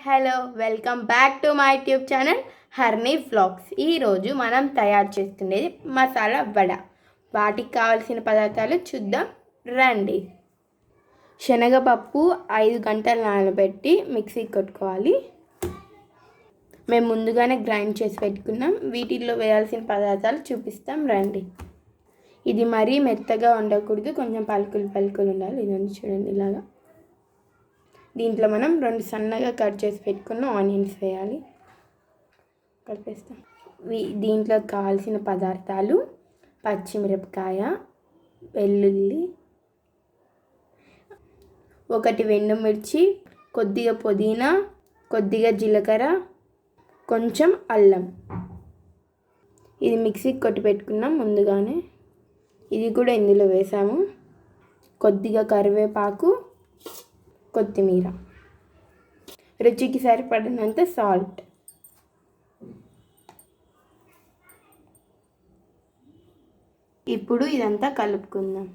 Hello welcome back to my YouTube channel హర్నీ vlogs. ఈరోజు మనం తయారు చేసుకునేది మసాలా వడ. వాటికి కావాల్సిన పదార్థాలు చూద్దాం రండి. శనగపప్పు 5 గంటలు నానబెట్టి మిక్సీకి కొట్టుకోవాలి. మేము ముందుగానే గ్రైండ్ చేసి పెట్టుకున్నాం. వీటిల్లో వేయాల్సిన పదార్థాలు చూపిస్తాం రండి. ఇది మరీ మెత్తగా ఉండకూడదు, కొంచెం పలుకులు ఉండాలి. ఇదంతా చూడండి ఇలాగా. దీంట్లో మనం 2 సన్నగా కట్ చేసి పెట్టుకున్న ఆనియన్స్ వేయాలి. కలిపేస్తాం. దీంట్లో కావాల్సిన పదార్థాలు పచ్చిమిరపకాయ, వెల్లుల్లి, 1 ఎండుమిర్చి, కొద్దిగా పుదీనా, కొద్దిగా జీలకర్ర, కొంచెం అల్లం. ఇది మిక్సీకి కొట్టి పెట్టుకున్నాం ముందుగానే. ఇది కూడా ఇందులో వేసాము. కొద్దిగా కరివేపాకు, కొత్తిమీర, రుచికి సరిపడినంత సాల్ట్. ఇప్పుడు ఇదంతా కలుపుకుందాం.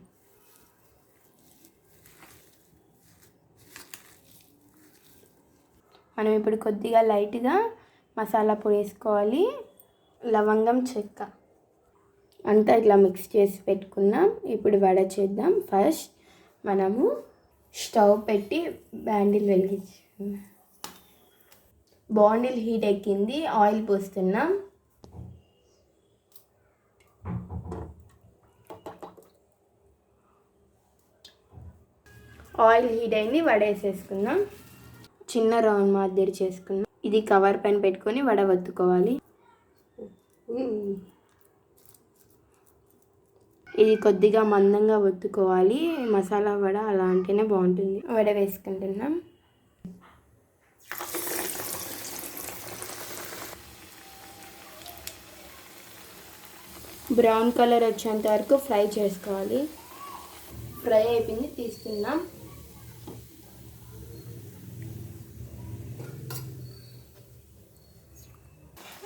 మనం ఇప్పుడు కొద్దిగా లైట్గా మసాలా పొడి వేసుకోవాలి. లవంగం, చెక్క అంతా ఇట్లా మిక్స్ చేసి పెట్టుకున్నాం. ఇప్పుడు వడ చేద్దాం. ఫస్ట్ మనము స్టవ్ పెట్టి బాండిల్ వెలిగించుకున్నాం. బాండిల్ హీట్ ఎక్కింది. ఆయిల్ పోస్తున్నాం. ఆయిల్ హీట్ అయింది. వడ వేసేసుకుందాం. చిన్న రౌండ్ మాదిరి చేసుకున్నాం. ఇది కవర్ పైన పెట్టుకొని వడ వత్తుకోవాలి. ఇది కొద్దిగా మందంగా ఒత్తుకోవాలి. మసాలా వడ అలా అంటేనే బాగుంటుంది. వడ వేసుకుంటున్నాం. బ్రౌన్ కలర్ వచ్చేంత వరకు ఫ్రై చేసుకోవాలి. ఫ్రై అయిపోయింది, తీస్తున్నాం.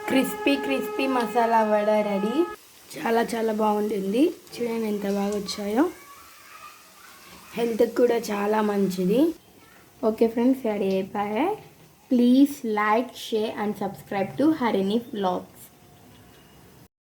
Crispy masala vada ready. చాలా బాగుంటుంది. చూడండి ఎంత బాగా వచ్చాయో. హెల్త్కి కూడా చాలా మంచిది. ఓకే ఫ్రెండ్స్, రెడీ అయిపోయాయి. Please like, share and subscribe to Harini vlogs.